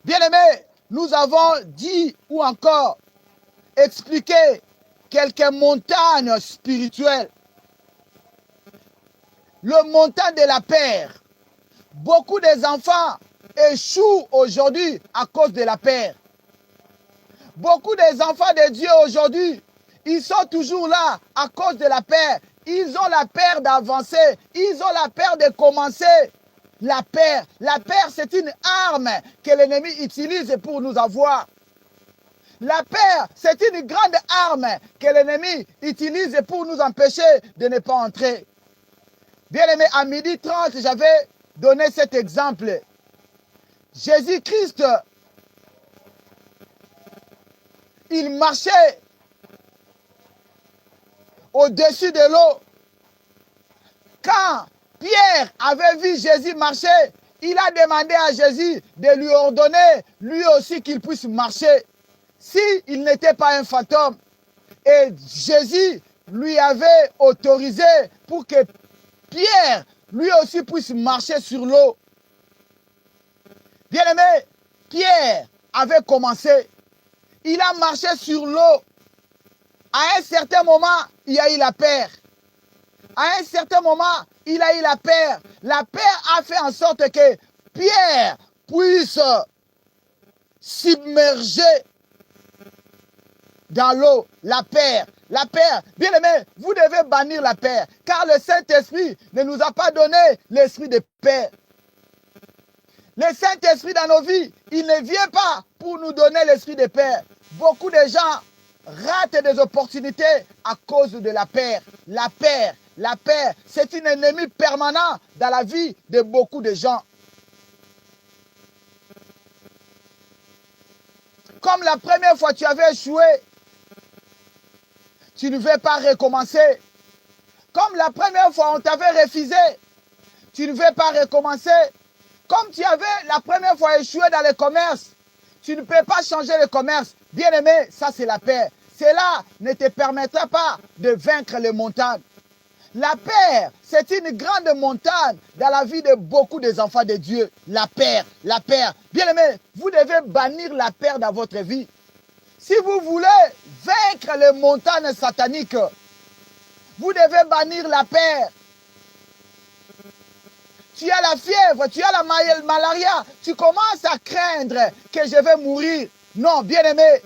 Bien-aimés, nous avons dit ou encore expliqué quelques montagnes spirituelles. Le montagne de la peur. Beaucoup des enfants échouent aujourd'hui à cause de la peur. Beaucoup des enfants de Dieu aujourd'hui, ils sont toujours là à cause de la peur. Ils ont la peur d'avancer. Ils ont la peur de commencer. La peur, c'est une arme que l'ennemi utilise pour nous avoir. La peur, c'est une grande arme que l'ennemi utilise pour nous empêcher de ne pas entrer. Bien aimé, à 12h30, j'avais donné cet exemple. Jésus-Christ, il marchait au-dessus de l'eau. Quand Pierre avait vu Jésus marcher, il a demandé à Jésus de lui ordonner, lui aussi, qu'il puisse marcher. S'il n'était pas un fantôme. Et Jésus lui avait autorisé pour que Pierre, lui aussi, puisse marcher sur l'eau. Bien aimé, Pierre avait commencé. Il a marché sur l'eau. À un certain moment, il y a eu la peur. À un certain moment, il a eu la peur. La peur a fait en sorte que Pierre puisse submerger dans l'eau, la peur. La peur, bien aimé, vous devez bannir la peur, car le Saint-Esprit ne nous a pas donné l'esprit de peur. Le Saint-Esprit dans nos vies, il ne vient pas pour nous donner l'esprit de peur. Beaucoup de gens ratent des opportunités à cause de la peur. La peur, c'est un ennemi permanent dans la vie de beaucoup de gens. Comme la première fois tu avais échoué, tu ne veux pas recommencer. Comme la première fois on t'avait refusé, tu ne veux pas recommencer. Comme tu avais la première fois échoué dans le commerce, tu ne peux pas changer le commerce. Bien aimé, ça c'est la paix. Cela ne te permettra pas de vaincre les montagnes. La paix, c'est une grande montagne dans la vie de beaucoup des enfants de Dieu. La paix. Bien aimé, vous devez bannir la paix dans votre vie. Si vous voulez vaincre les montagnes sataniques, vous devez bannir la paix. Tu as la fièvre, tu as la malaria, tu commences à craindre que je vais mourir. Non, bien aimé,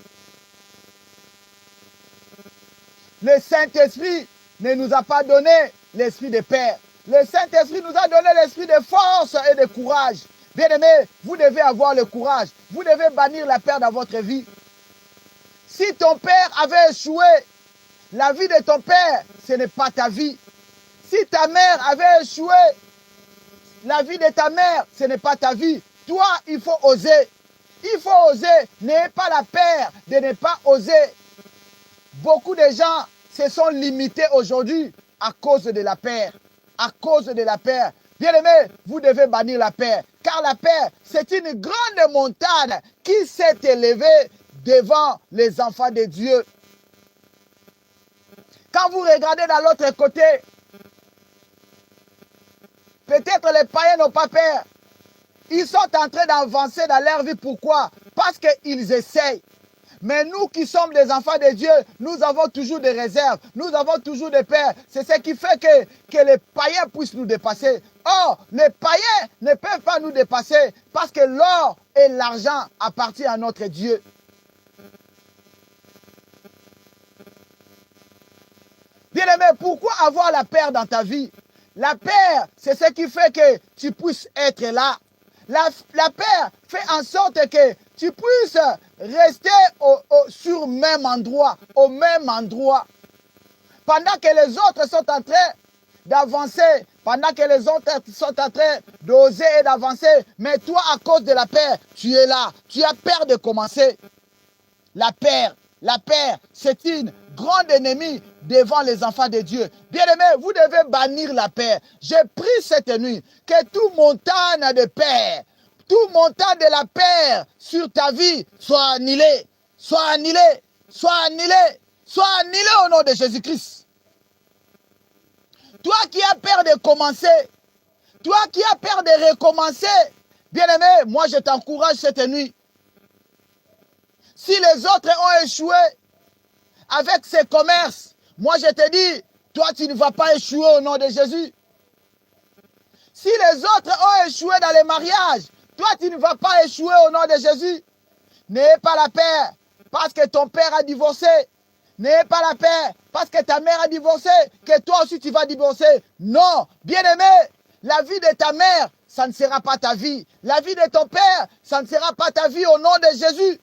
le Saint-Esprit ne nous a pas donné l'esprit de paix. Le Saint-Esprit nous a donné l'esprit de force et de courage. Bien aimé, vous devez avoir le courage. Vous devez bannir la peur dans votre vie. Si ton père avait échoué, la vie de ton père, ce n'est pas ta vie. Si ta mère avait échoué, la vie de ta mère, ce n'est pas ta vie. Toi, il faut oser. Il faut oser. N'ayez pas la peur de ne pas oser. Beaucoup de gens se sont limités aujourd'hui à cause de la peur. À cause de la peur. Bien aimé, vous devez bannir la peur. Car la peur, c'est une grande montagne qui s'est élevée devant les enfants de Dieu. Quand vous regardez dans l'autre côté, peut-être les païens n'ont pas peur. Ils sont en train d'avancer dans leur vie. Pourquoi? Parce qu'ils essayent. Mais nous qui sommes des enfants de Dieu, nous avons toujours des réserves. Nous avons toujours des peurs. C'est ce qui fait que les païens puissent nous dépasser. Or, les païens ne peuvent pas nous dépasser parce que l'or et l'argent appartiennent à notre Dieu. Bien-aimé, pourquoi avoir la peur dans ta vie? La peur, c'est ce qui fait que tu puisses être là. La peur fait en sorte que tu puisses rester sur le même endroit, au même endroit. Pendant que les autres sont en train d'avancer, pendant que les autres sont en train d'oser et d'avancer, mais toi, à cause de la peur, tu es là. Tu as peur de commencer. La peur, c'est une grande ennemie devant les enfants de Dieu. Bien-aimés, vous devez bannir la peur. J'ai pris cette nuit que tout montagne de peur, tout montagne de la peur sur ta vie soit annulé, soit annulé, soit annulé, soit annulé au nom de Jésus-Christ. Toi qui as peur de commencer, toi qui as peur de recommencer, bien-aimé, moi je t'encourage cette nuit. Si les autres ont échoué avec ces commerces, moi je te dis, toi tu ne vas pas échouer au nom de Jésus. Si les autres ont échoué dans les mariages, toi tu ne vas pas échouer au nom de Jésus. N'ayez pas la peur parce que ton père a divorcé. N'ayez pas la peur parce que ta mère a divorcé, que toi aussi tu vas divorcer. Non, bien-aimé, la vie de ta mère, ça ne sera pas ta vie. La vie de ton père, ça ne sera pas ta vie au nom de Jésus.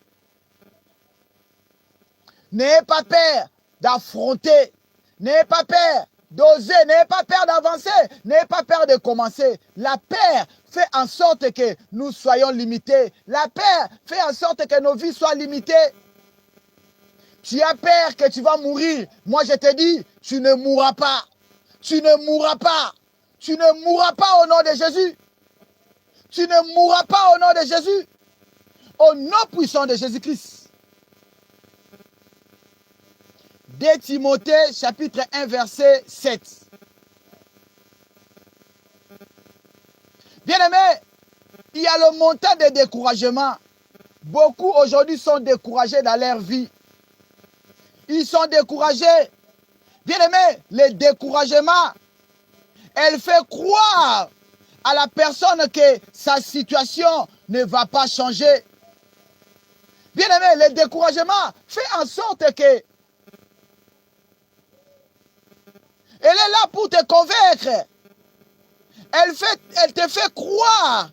N'ayez pas peur d'affronter. N'ayez pas peur d'oser. N'ayez pas peur d'avancer. N'ayez pas peur de commencer. La peur fait en sorte que nous soyons limités. La peur fait en sorte que nos vies soient limitées. Tu as peur que tu vas mourir. Moi, je te dis, tu ne mourras pas. Tu ne mourras pas. Tu ne mourras pas au nom de Jésus. Tu ne mourras pas au nom de Jésus. Au nom puissant de Jésus-Christ. 2 Timothée, chapitre 1, verset 7. Bien-aimés, il y a le montant de découragement. Beaucoup aujourd'hui sont découragés dans leur vie. Ils sont découragés. Bien-aimés, le découragement, elle fait croire à la personne que sa situation ne va pas changer. Bien-aimé, le découragement fait en sorte que elle est là pour te convaincre. Elle te fait croire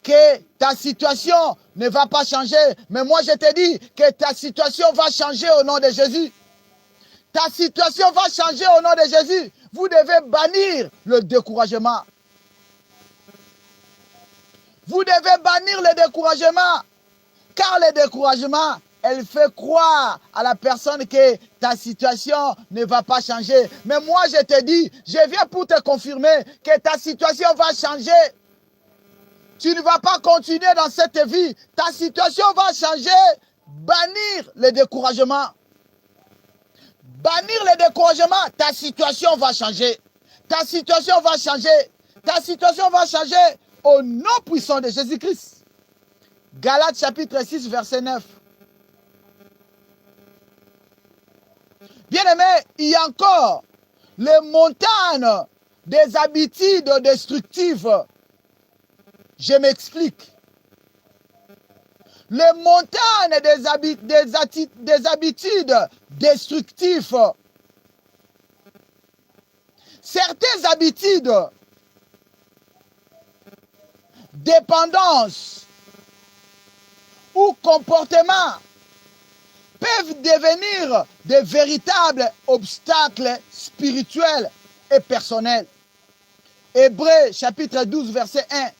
que ta situation ne va pas changer. Mais moi, je te dis que ta situation va changer au nom de Jésus. Ta situation va changer au nom de Jésus. Vous devez bannir le découragement. Vous devez bannir le découragement. Car le découragement, elle fait croire à la personne que ta situation ne va pas changer. Mais moi, je te dis, je viens pour te confirmer que ta situation va changer. Tu ne vas pas continuer dans cette vie. Ta situation va changer. Bannir le découragement. Bannir le découragement, ta situation va changer. Ta situation va changer. Ta situation va changer au nom puissant de Jésus-Christ. Galates chapitre 6, verset 9. Bien-aimé, il y a encore les montagnes des habitudes destructives. Je m'explique. Les montagnes des habitudes destructives. Certaines habitudes, dépendance ou comportements peuvent devenir de véritables obstacles spirituels et personnels. Hébreux chapitre 12, verset 1.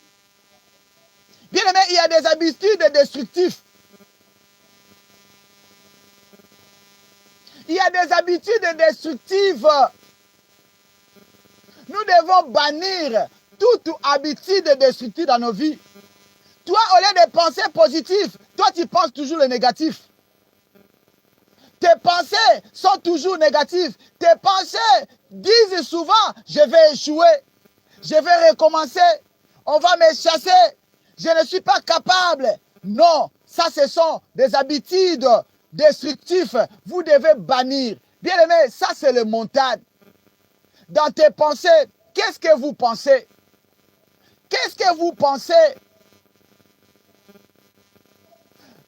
Bien aimé, il y a des habitudes destructives. Il y a des habitudes destructives. Nous devons bannir toute habitude destructive dans nos vies. Toi, au lieu de penser positif, toi, tu penses toujours le négatif. Tes pensées sont toujours négatives. Tes pensées disent souvent, je vais échouer, je vais recommencer, on va me chasser, je ne suis pas capable. Non, ça, ce sont des habitudes destructives. Vous devez bannir. Bien aimé, ça, c'est le montagne. Dans tes pensées, qu'est-ce que vous pensez? Qu'est-ce que vous pensez?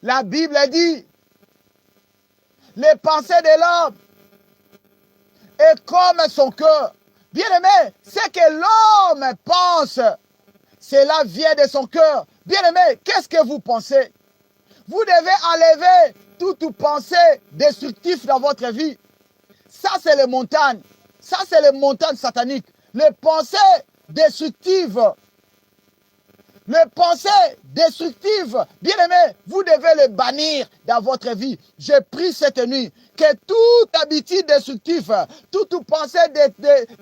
La Bible dit, les pensées de l'homme est comme son cœur. Bien aimé, ce que l'homme pense, cela vient de son cœur. Bien aimé, qu'est-ce que vous pensez? Vous devez enlever toute pensée destructive dans votre vie. Ça, c'est les montagnes. Ça, c'est les montagnes sataniques. Les pensées destructives. Les pensées destructives, bien aimé, vous devez les bannir dans votre vie. Je prie cette nuit que toute habitude destructive, toute pensée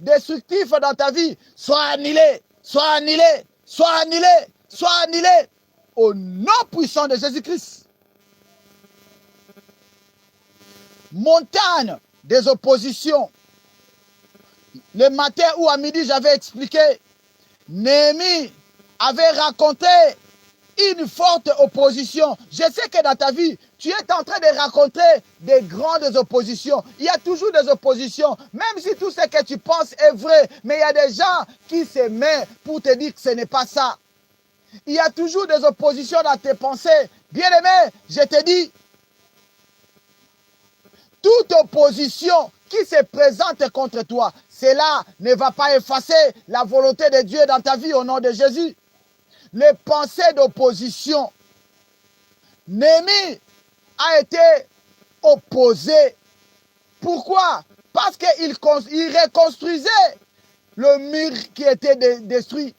destructive dans ta vie soit annulée, soit annulée, soit annulée, soit annulée au nom puissant de Jésus-Christ. Montagne des oppositions. Le matin ou à midi, j'avais expliqué, Néhémie avait raconté une forte opposition. Je sais que dans ta vie, tu es en train de raconter des grandes oppositions. Il y a toujours des oppositions, même si tout ce que tu penses est vrai. Mais il y a des gens qui se mettent pour te dire que ce n'est pas ça. Il y a toujours des oppositions dans tes pensées. Bien-aimé, je te dis, toute opposition qui se présente contre toi, cela ne va pas effacer la volonté de Dieu dans ta vie au nom de Jésus. Les pensées d'opposition. Néhémie a été opposé. Pourquoi? Parce qu'il reconstruisait le mur qui était détruit.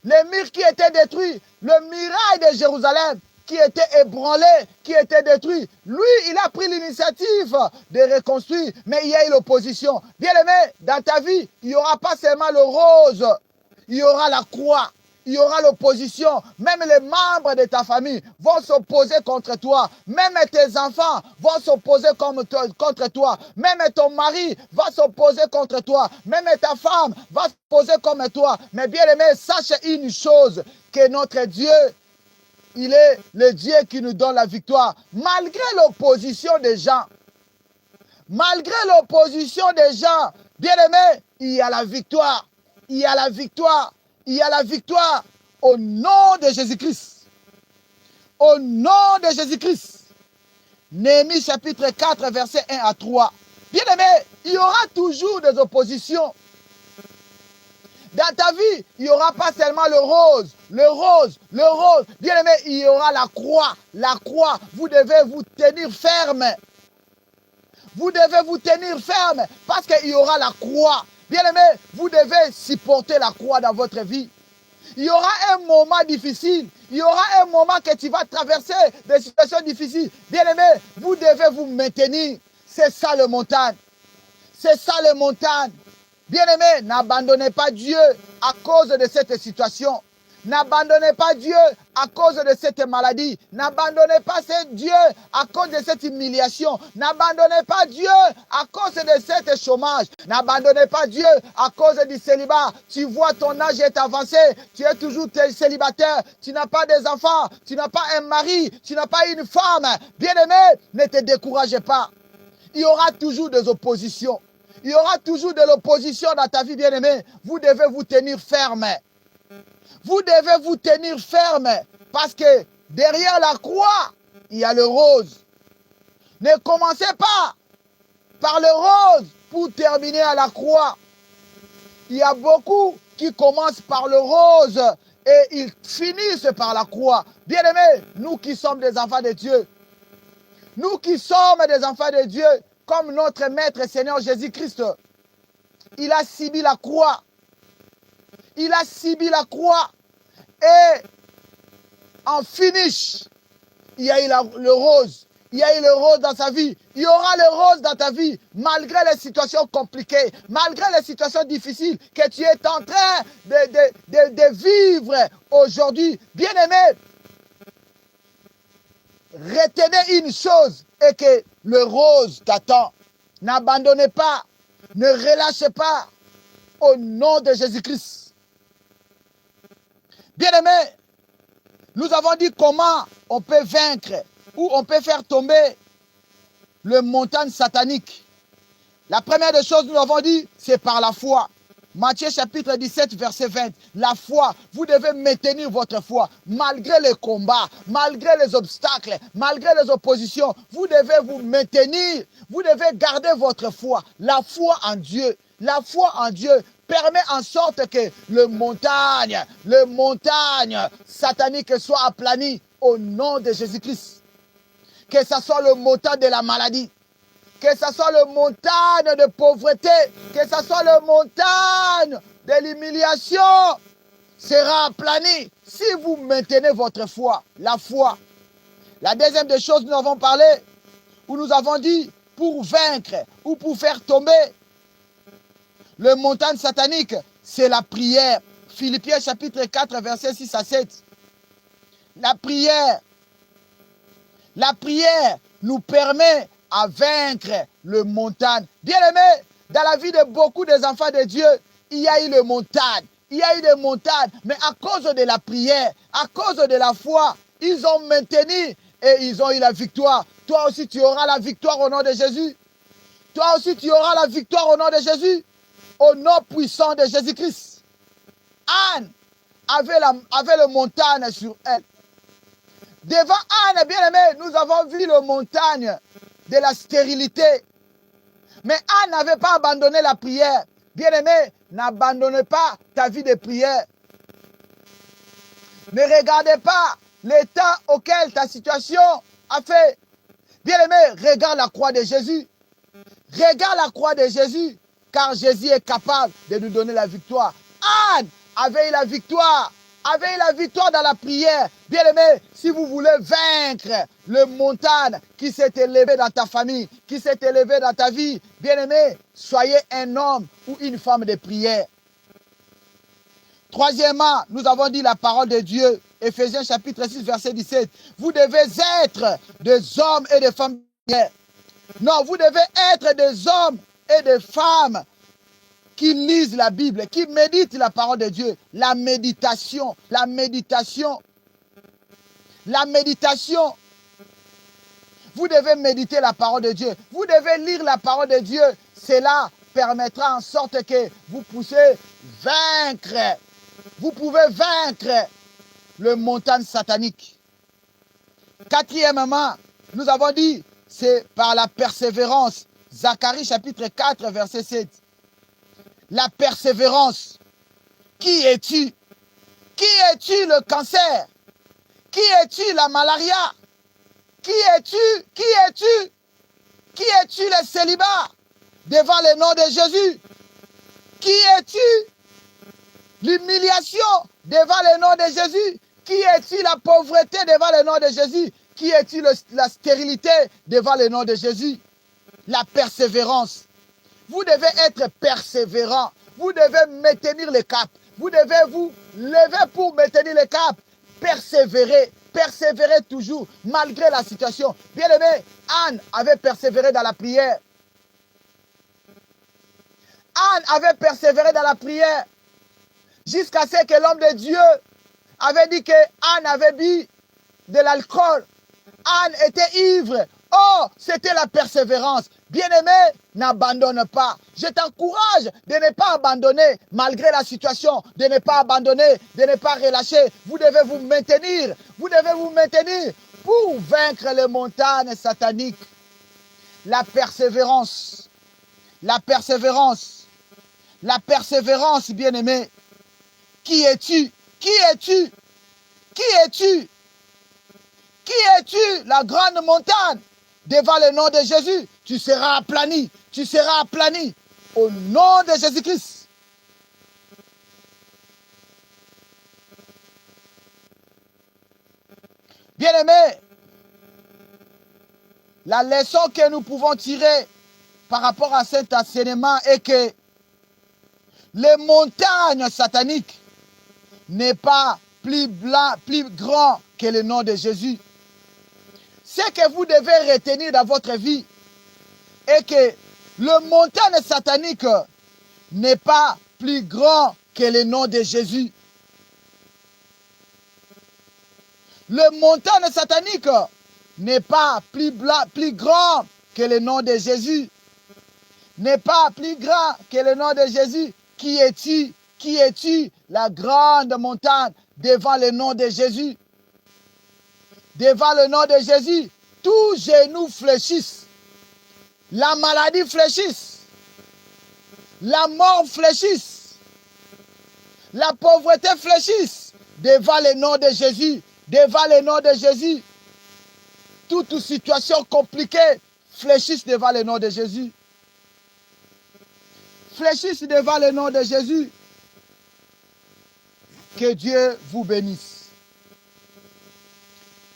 Le mur qui était détruit, le muraille de Jérusalem qui était ébranlé, qui était détruit. Lui, il a pris l'initiative de reconstruire, mais il y a eu l'opposition. Bien aimé, dans ta vie, il n'y aura pas seulement le rose, il y aura la croix. Il y aura l'opposition. Même les membres de ta famille vont s'opposer contre toi. Même tes enfants vont s'opposer contre toi. Même ton mari va s'opposer contre toi. Même ta femme va s'opposer comme toi. Mais bien aimé, sache une chose, que notre Dieu, il est le Dieu qui nous donne la victoire. Malgré l'opposition des gens. Malgré l'opposition des gens, bien aimé, il y a la victoire. Il y a la victoire. Il y a la victoire au nom de Jésus-Christ. Au nom de Jésus-Christ. Néhémie chapitre 4, verset 1 à 3. Bien aimé, il y aura toujours des oppositions. Dans ta vie, il n'y aura pas seulement le rose, le rose, le rose. Bien aimé, il y aura la croix, la croix. Vous devez vous tenir ferme. Vous devez vous tenir ferme parce qu'il y aura la croix. Bien aimé, vous devez supporter la croix dans votre vie. Il y aura un moment difficile. Il y aura un moment que tu vas traverser des situations difficiles. Bien aimé, vous devez vous maintenir. C'est ça le montagne. C'est ça le montagne. Bien aimé, n'abandonnez pas Dieu à cause de cette situation. N'abandonnez pas Dieu à cause de cette maladie. N'abandonnez pas Dieu à cause de cette humiliation. N'abandonnez pas Dieu à cause de cet chômage. N'abandonnez pas Dieu à cause du célibat. Tu vois ton âge est avancé. Tu es toujours célibataire. Tu n'as pas des enfants. Tu n'as pas un mari. Tu n'as pas une femme. Bien aimé, ne te découragez pas. Il y aura toujours des oppositions. Il y aura toujours de l'opposition dans ta vie, bien-aimé. Vous devez vous tenir ferme. Vous devez vous tenir ferme. Parce que derrière la croix, il y a le rose. Ne commencez pas par le rose pour terminer à la croix. Il y a beaucoup qui commencent par le rose et ils finissent par la croix. Bien-aimés, nous qui sommes des enfants de Dieu, nous qui sommes des enfants de Dieu, comme notre Maître Seigneur Jésus-Christ, il a subi la croix. Il a subi la croix. Et en finish, il y a eu le rose. Il y a eu le rose dans sa vie. Il y aura le rose dans ta vie, malgré les situations compliquées, malgré les situations difficiles que tu es en train de vivre aujourd'hui. Bien-aimé, retenez une chose et que le rose t'attend. N'abandonnez pas, ne relâchez pas au nom de Jésus-Christ. Bien-aimés, nous avons dit comment on peut vaincre ou on peut faire tomber le montagne satanique. La première des choses, nous avons dit, c'est par la foi. Matthieu chapitre 17, verset 20. La foi, vous devez maintenir votre foi. Malgré les combats, malgré les obstacles, malgré les oppositions, vous devez vous maintenir. Vous devez garder votre foi. La foi en Dieu. La foi en Dieu permet en sorte que le montagne satanique soit aplani au nom de Jésus-Christ. Que ce soit le montagne de la maladie, que ce soit le montagne de pauvreté, que ce soit le montagne de l'humiliation, sera aplani si vous maintenez votre foi, la foi. La deuxième des choses, nous avons parlé, où nous avons dit, pour vaincre ou pour faire tomber le montagne satanique, c'est la prière. Philippiens chapitre 4, verset 6 à 7. La prière nous permet à vaincre le montagne. Bien-aimé, dans la vie de beaucoup des enfants de Dieu, il y a eu le montagne. Il y a eu des montagnes, mais à cause de la prière, à cause de la foi, ils ont maintenu et ils ont eu la victoire. Toi aussi, tu auras la victoire au nom de Jésus. Toi aussi, tu auras la victoire au nom de Jésus. Au nom puissant de Jésus-Christ. Anne avait le montagne sur elle. Devant Anne, bien-aimé, nous avons vu le montagne de la stérilité. Mais Anne n'avait pas abandonné la prière. Bien-aimé, n'abandonnez pas ta vie de prière. Ne regardez pas l'état auquel ta situation a fait. Bien-aimé, regarde la croix de Jésus. Regarde la croix de Jésus, car Jésus est capable de nous donner la victoire. Anne avait eu la victoire. Avait la victoire dans la prière. Bien-aimé, si vous voulez vaincre le montagne qui s'est élevé dans ta famille, qui s'est élevé dans ta vie, bien-aimé, soyez un homme ou une femme de prière. Troisièmement, nous avons dit la parole de Dieu. Éphésiens chapitre 6, verset 17. Vous devez être des hommes et des femmes de prière. Non, vous devez être des hommes et des femmes qui lisent la Bible, qui méditent la parole de Dieu. La méditation. Vous devez méditer la parole de Dieu. Vous devez lire la parole de Dieu. Cela permettra en sorte que vous puissiez vaincre. Vous pouvez vaincre le montagne satanique. Quatrièmement, nous avons dit c'est par la persévérance. Zacharie chapitre 4, verset 7. La persévérance. Qui es-tu? Qui es-tu le cancer? Qui es-tu la malaria? Qui es-tu? Qui es-tu? Qui es-tu le célibat devant le nom de Jésus? Qui es-tu? L'humiliation devant le nom de Jésus. Qui es-tu? La pauvreté devant le nom de Jésus. Qui es-tu? La stérilité devant le nom de Jésus. La persévérance. Vous devez être persévérant. Vous devez maintenir le cap. Vous devez vous lever pour maintenir le cap. Persévérer. Persévérer toujours, malgré la situation. Bien aimé, Anne avait persévéré dans la prière. Anne avait persévéré dans la prière. Jusqu'à ce que l'homme de Dieu avait dit que Anne avait bu de l'alcool. Anne était ivre. Oh, c'était la persévérance. Bien-aimé, n'abandonne pas. Je t'encourage de ne pas abandonner malgré la situation, de ne pas abandonner, de ne pas relâcher. Vous devez vous maintenir. Vous devez vous maintenir pour vaincre les montagnes sataniques. La persévérance. La persévérance. La persévérance, bien-aimé. Qui es-tu? Qui es-tu? Qui es-tu? Qui es-tu? La grande montagne. Devant le nom de Jésus, tu seras aplani. Tu seras aplani. Au nom de Jésus-Christ. Bien-aimés, la leçon que nous pouvons tirer par rapport à cet enseignement est que les montagnes sataniques n'est pas plus grand que le nom de Jésus. Ce que vous devez retenir dans votre vie est que le montagne satanique n'est pas plus grand que le nom de Jésus. Le montagne satanique n'est pas plus grand que le nom de Jésus. N'est pas plus grand que le nom de Jésus. Qui es-tu? Qui es-tu? La grande montagne devant le nom de Jésus. Devant le nom de Jésus, tous genoux fléchissent. La maladie fléchisse. La mort fléchisse. La pauvreté fléchisse. Devant le nom de Jésus. Devant le nom de Jésus. Toute situation compliquée fléchisse devant le nom de Jésus. Fléchisse devant le nom de Jésus. Que Dieu vous bénisse.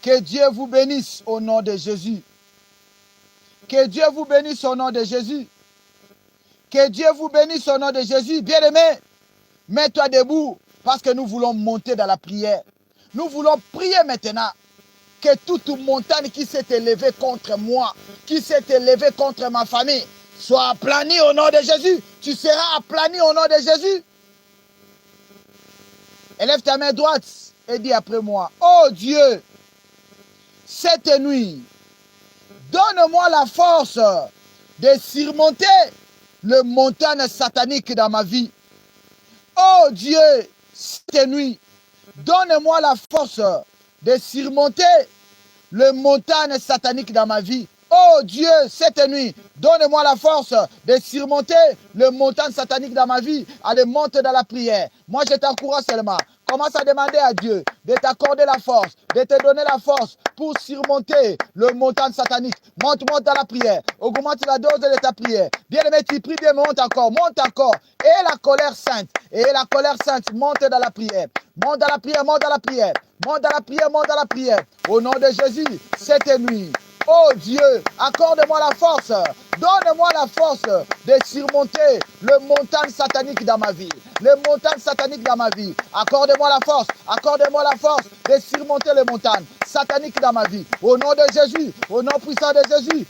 Que Dieu vous bénisse au nom de Jésus. Que Dieu vous bénisse au nom de Jésus. Que Dieu vous bénisse au nom de Jésus. Bien-aimé, mets-toi debout parce que nous voulons monter dans la prière. Nous voulons prier maintenant que toute montagne qui s'est élevée contre moi, qui s'est élevée contre ma famille, soit aplanie au nom de Jésus. Tu seras aplani au nom de Jésus. Élève ta main droite et dis après moi, oh Dieu, cette nuit, donne-moi la force de surmonter le montagne satanique dans ma vie. Oh Dieu, cette nuit, donne-moi la force de surmonter le montagne satanique dans ma vie. Oh Dieu, cette nuit, donne-moi la force de surmonter le montagne satanique dans ma vie. Allez, monte dans la prière. Moi, je t'encourage seulement. Commence à demander à Dieu de t'accorder la force, de te donner la force pour surmonter le montagne satanique. Monte dans la prière. Augmente la dose de ta prière. Bien-aimé, tu pries bien, monte encore. Et la colère sainte. Et la colère sainte, monte dans la prière. Monte dans la prière, monte dans la prière. Monte dans la prière, monte dans la prière. Au nom de Jésus, cette nuit. Oh Dieu, accorde-moi la force. Donne-moi la force de surmonter le montagne satanique dans ma vie. Le montagne satanique dans ma vie. Accorde-moi la force. Accorde-moi la force de surmonter le montagne satanique dans ma vie. Au nom de Jésus, au nom puissant de Jésus.